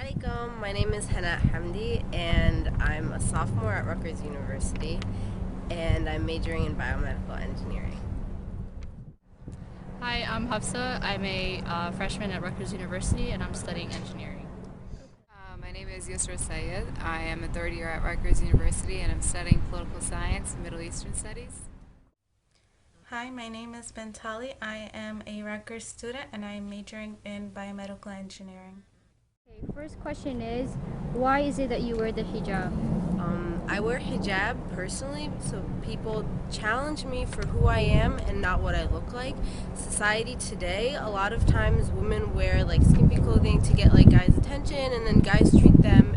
Assalamualaikum. My name is Hana Hamdi and I'm a sophomore at Rutgers University and I'm majoring in biomedical engineering. Hi, I'm Hafsa. I'm a freshman at Rutgers University and I'm studying engineering. My name is Yusra Sayed. I am a third year at Rutgers University and I'm studying political science and Middle Eastern studies. Hi, my name is Bentali. I am a Rutgers student and I'm majoring in biomedical engineering. Okay, first question is, why is it that you wear the hijab? I wear hijab personally so people challenge me for who I am and not what I look like. Society today, a lot of times women wear like skimpy clothing to get like guys' attention, and then guys treat them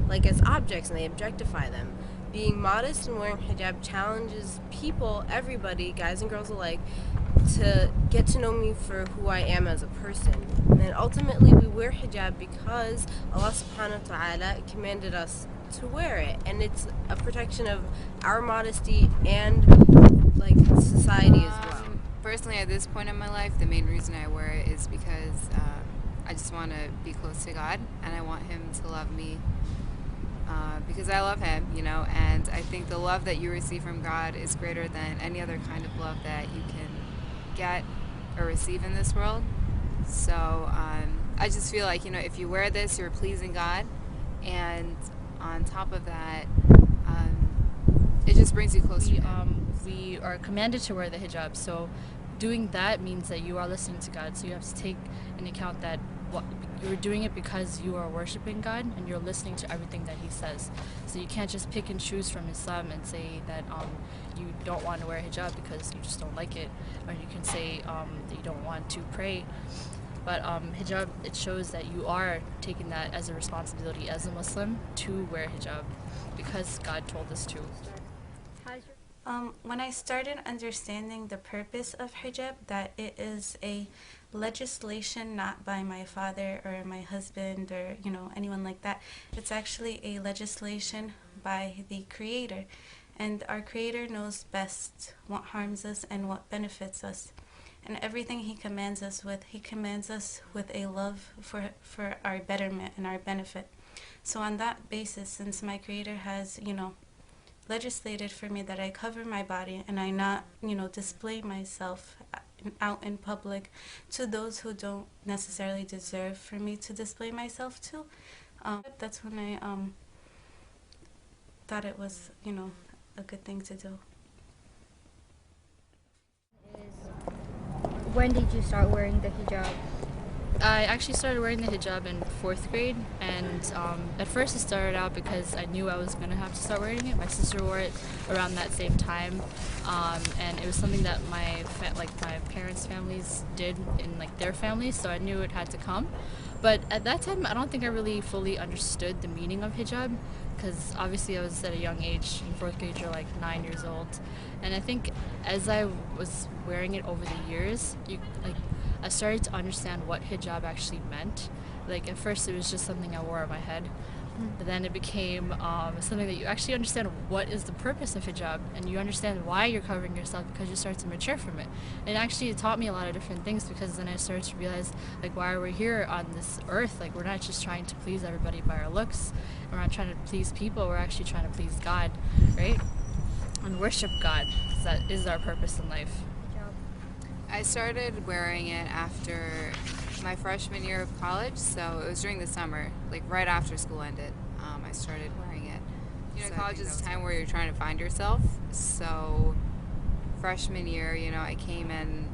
like as objects and they objectify them. Being modest and wearing hijab challenges people, everybody, guys and girls alike, to get to know me for who I am as a person. And ultimately we wear hijab because Allah subhanahu wa ta'ala commanded us to wear it, and it's a protection of our modesty and like society as well. Personally, at this point in my life, the main reason I wear it is because I just want to be close to God and I want Him to love me because I love Him, and I think the love that you receive from God is greater than any other kind of love that you can get or receive in this world. So I just feel like, if you wear this, you're pleasing God, and on top of that, it just brings you closer to Him. We are commanded to wear the hijab, so doing that means that you are listening to God. So you have to take into account that you're doing it because you are worshiping God and you're listening to everything that He says. So you can't just pick and choose from Islam and say that you don't want to wear hijab because you just don't like it, or you can say that you don't want to pray. But hijab, it shows that you are taking that as a responsibility as a Muslim to wear hijab because God told us to. When I started understanding the purpose of hijab, that it is a legislation not by my father or my husband or anyone like that. It's actually a legislation by the Creator, and our Creator knows best what harms us and what benefits us. And everything He commands us with a love for our betterment and our benefit. So on that basis, since my Creator has, legislated for me that I cover my body and I not, display myself out in public to those who don't necessarily deserve for me to display myself to, that's when I thought it was, a good thing to do. When did you start wearing the hijab? I actually started wearing the hijab in 4th grade, and at first it started out because I knew I was going to have to start wearing it. My sister wore it around that same time, and it was something that my parents' families did in their families, so I knew it had to come. But at that time, I don't think I really fully understood the meaning of hijab, because obviously I was at a young age. In 4th grade, you're 9 years old, and I think as I was wearing it over the years, I started to understand what hijab actually meant. At first it was just something I wore on my head, but then it became something that you actually understand what is the purpose of hijab, and you understand why you're covering yourself because you start to mature from it. And actually it taught me a lot of different things, because then I started to realize why we're here on this earth. We're not just trying to please everybody by our looks, we're not trying to please people, we're actually trying to please God, right? And worship God, because that is our purpose in life. I started wearing it after my freshman year of college, so it was during the summer, right after school ended. I started wearing it. So college is a time where you're trying to find yourself. So freshman year, I came in.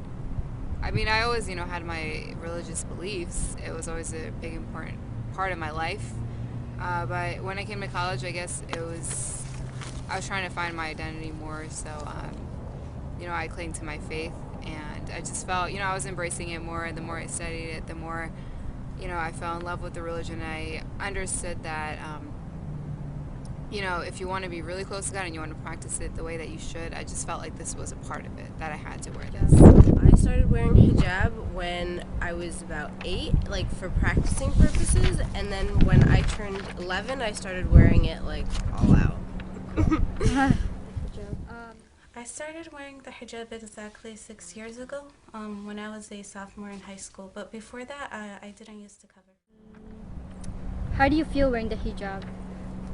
I always, had my religious beliefs. It was always a big, important part of my life. But when I came to college, I guess I was trying to find my identity more. So, I clinged to my faith. And I just felt, I was embracing it more, and the more I studied it, the more, I fell in love with the religion. I understood that, if you want to be really close to God and you want to practice it the way that you should, I just felt like this was a part of it, that I had to wear this. I started wearing hijab when I was about 8, for practicing purposes, and then when I turned 11, I started wearing it all out. I started wearing the hijab exactly 6 years ago, when I was a sophomore in high school. But before that, I didn't used to cover. How do you feel wearing the hijab?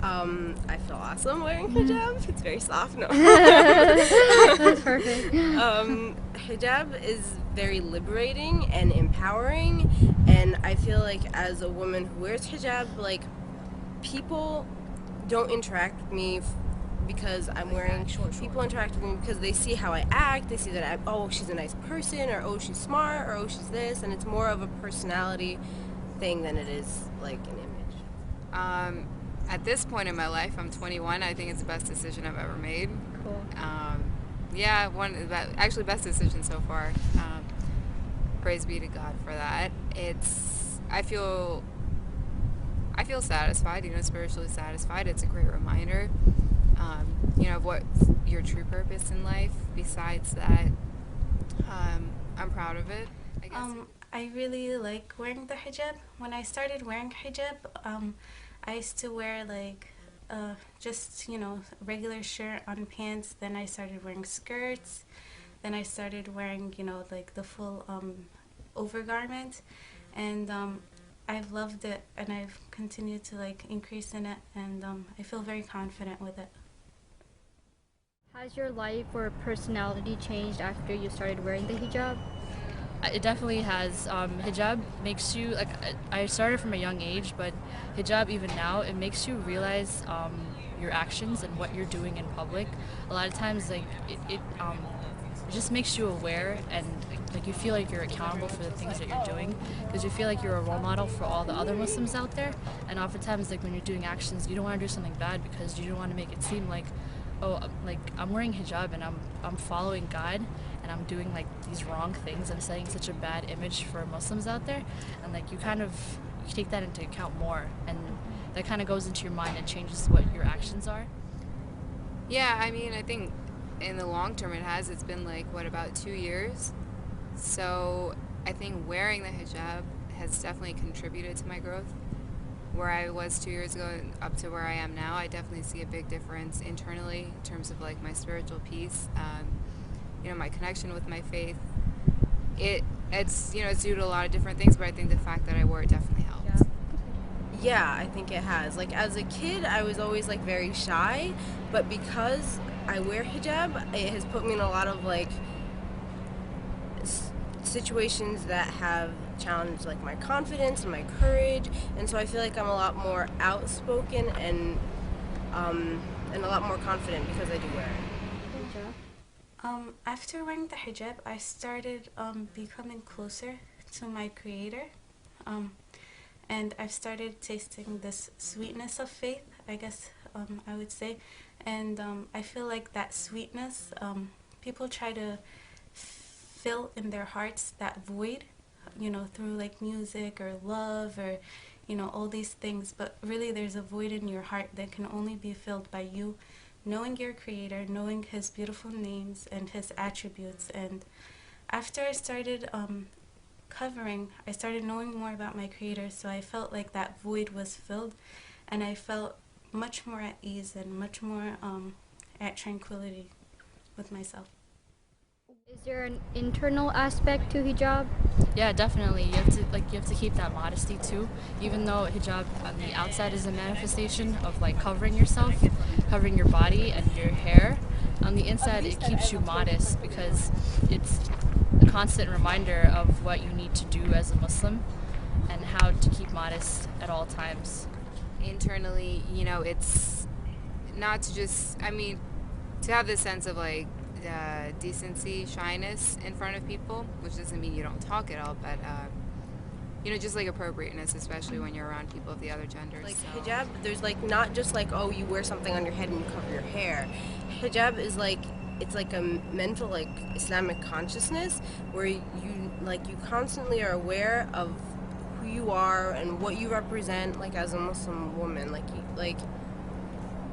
I feel awesome wearing hijab. It's very soft. No. That's perfect. Hijab is very liberating and empowering, and I feel like as a woman who wears hijab, like people don't interact with me because I'm wearing short. People interact with me because they see how I act. They see that oh, she's a nice person, or oh, she's smart, or oh, she's this, and it's more of a personality thing than it is like an image. At this point in my life, I'm 21. I think it's the best decision I've ever made. Cool. Yeah, actually best decision so far. Praise be to God for that. I feel satisfied, spiritually satisfied. It's a great reminder, of what your true purpose in life. Besides that, I'm proud of it, I guess. I really like wearing the hijab. When I started wearing hijab, I used to wear like just regular shirt on pants. Then I started wearing skirts. Then I started wearing like the full overgarment, and I've loved it, and I've continued to like increase in it, and I feel very confident with it. Has your life or personality changed after you started wearing the hijab? It definitely has. Hijab makes you, like, I started from a young age, but hijab even now, it makes you realize your actions and what you're doing in public. A lot of times, like, it just makes you aware, and like you feel like you're accountable for the things that you're doing, because you feel like you're a role model for all the other Muslims out there. And oftentimes, like, when you're doing actions, you don't want to do something bad because you don't want to make it seem like, oh, like, I'm wearing hijab and I'm following God and I'm doing like these wrong things. I'm setting such a bad image for Muslims out there, and like you take that into account more, and that kind of goes into your mind and changes what your actions are. Yeah, I mean, I think in the long term it's been like, about 2 years. So I think wearing the hijab has definitely contributed to my growth. Where I was 2 years ago and up to where I am now, I definitely see a big difference internally in terms of like my spiritual peace, my connection with my faith. It's due to a lot of different things, but I think the fact that I wore it definitely helped. Yeah, I think it has. Like, as a kid, I was always like very shy, but because I wear hijab, it has put me in a lot of like situations that have challenged like my confidence and my courage, and so I feel like I'm a lot more outspoken and a lot more confident because I do wear it. After wearing the hijab, I started becoming closer to my creator, and I've started tasting this sweetness of faith, I guess I would say, and I feel like that sweetness, people try to fill in their hearts that void, through like music or love or all these things, but really there's a void in your heart that can only be filled by you knowing your creator, knowing his beautiful names and his attributes. And after I started I started knowing more about my creator, so I felt like that void was filled, and I felt much more at ease and much more at tranquility with myself. Is there an internal aspect to hijab? Yeah, definitely. You have to keep that modesty too. Even though hijab on the outside is a manifestation of like covering yourself, covering your body and your hair, on the inside it keeps you modest because it's a constant reminder of what you need to do as a Muslim and how to keep modest at all times. Internally, it's not to just, to have this sense of like decency, shyness in front of people, which doesn't mean you don't talk at all, but just like appropriateness, especially when you're around people of the other gender. Like hijab, there's like not just like, oh, you wear something on your head and you cover your hair. Hijab is like, it's like a mental like Islamic consciousness where you constantly are aware of who you are and what you represent, like as a Muslim woman. Like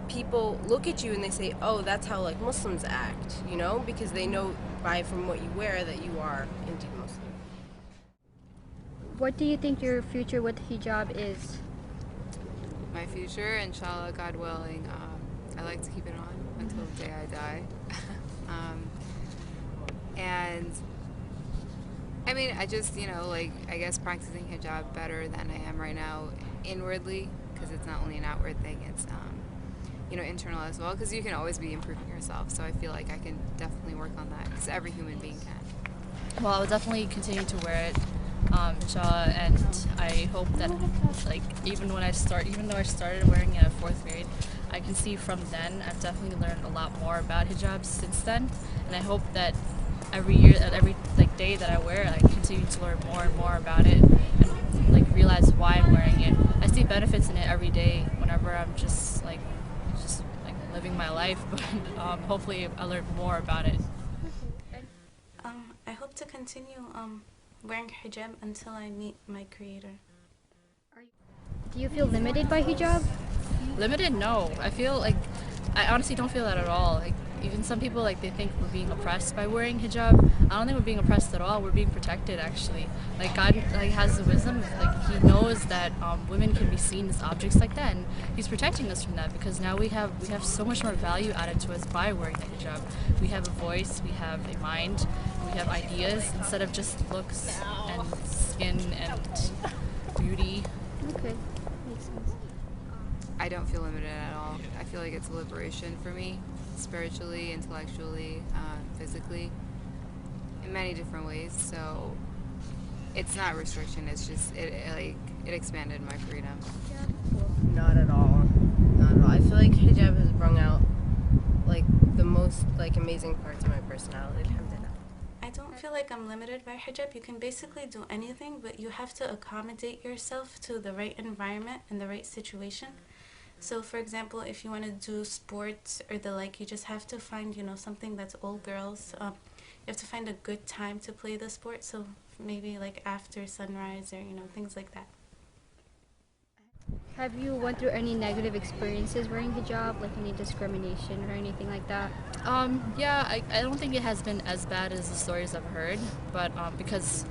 people look at you and they say, oh, that's how like Muslims act, because they know from what you wear that you are indeed Muslim. What do you think your future with hijab is? My future, inshallah, God willing, I like to keep it on until the day I die. And I just, I guess practicing hijab better than I am right now inwardly, because it's not only an outward thing, it's internal as well, because you can always be improving yourself. So I feel like I can definitely work on that, because every human being can. Well, I will definitely continue to wear it, inshallah, and I hope that, like, even though I started wearing it at 4th grade, I can see from then I've definitely learned a lot more about hijab since then, and I hope that every year, every day that I wear it, I continue to learn more and more about it, and realize why I'm wearing it. I see benefits in it every day whenever I'm just living my life, but hopefully I learn more about it. I hope to continue wearing hijab until I meet my creator. Do you feel limited by hijab? Limited? No. I honestly don't feel that at all. Even some people, they think we're being oppressed by wearing hijab. I don't think we're being oppressed at all. We're being protected, actually. God, has the wisdom. He knows that women can be seen as objects like that, and He's protecting us from that, because now we have so much more value added to us by wearing the hijab. We have a voice, we have a mind, we have ideas instead of just looks and skin and beauty. Okay, makes sense. I don't feel limited at all. I feel like it's a liberation for me, spiritually, intellectually, physically, in many different ways. So it's not restriction. It's just it expanded my freedom. Not at all. Not at all. I feel like hijab has brought out the most amazing parts of my personality. Alhamdulillah. I don't feel like I'm limited by hijab. You can basically do anything, but you have to accommodate yourself to the right environment and the right situation. So, for example, if you want to do sports or the like, you just have to find, something that's all girls. You have to find a good time to play the sport. So maybe after sunrise or, things like that. Have you went through any negative experiences wearing hijab, like any discrimination or anything like that? Yeah, I don't think it has been as bad as the stories I've heard, but because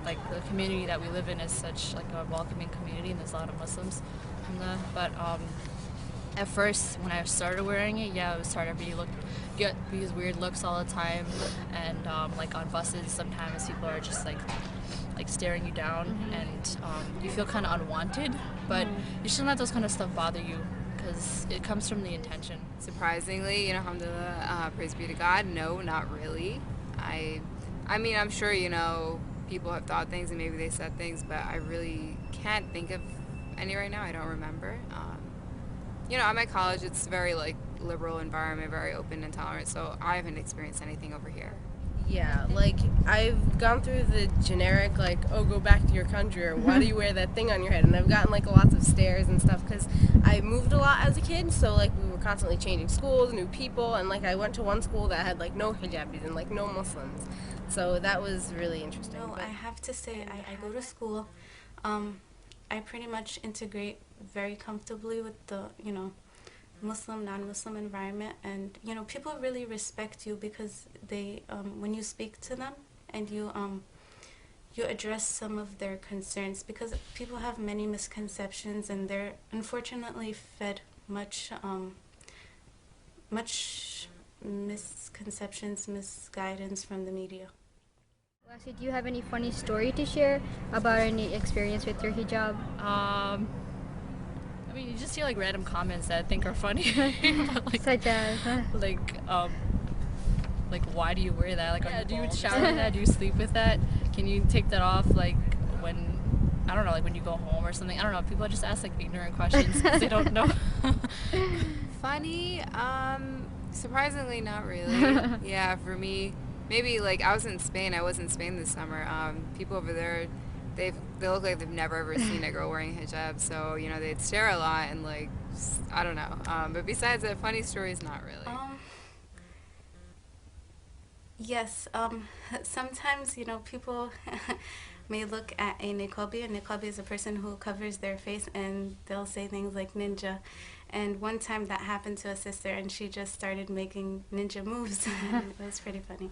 the community that we live in is such a welcoming community, and there's a lot of Muslims, but at first when I started wearing it, it was hard. Get these weird looks all the time, and on buses sometimes people are just staring you down, and you feel kind of unwanted, but you shouldn't let those kind of stuff bother you, because it comes from the intention. Surprisingly, alhamdulillah, praise be to God, no, not really. I mean, I'm sure, people have thought things and maybe they said things, but I really can't think of any right now. I don't remember. At my college, it's very liberal environment, very open and tolerant, so I haven't experienced anything over here. Yeah, I've gone through the generic, go back to your country, or why do you wear that thing on your head? And I've gotten, lots of stares and stuff, because I moved a lot as a kid, so, we were constantly changing schools, new people, and, I went to one school that had, no hijabis and, no Muslims. So that was really interesting. No, I have to say, I go to school. I pretty much integrate very comfortably with the, Muslim, non-Muslim environment, and people really respect you because they when you speak to them and you address some of their concerns, because people have many misconceptions and they're unfortunately fed much misconceptions, misguidance from the media. Lastly, do you have any funny story to share about any experience with your hijab? You just hear random comments that I think are funny. But, Such as? Why do you wear that? Do you shower in that? Do you sleep with that? Can you take that off when, I don't know, when you go home or something? I don't know. People just ask ignorant questions because they don't know. Funny? Surprisingly not really. Yeah, for me, maybe I was in Spain. I was in Spain this summer. People over there, they look like they've never ever seen a girl wearing hijab, so they'd stare a lot and I don't know. But besides that, funny stories, not really. Yes. Sometimes people may look at a niqabi. A niqabi is a person who covers their face, and they'll say things like ninja. And one time that happened to a sister, and she just started making ninja moves. It was pretty funny.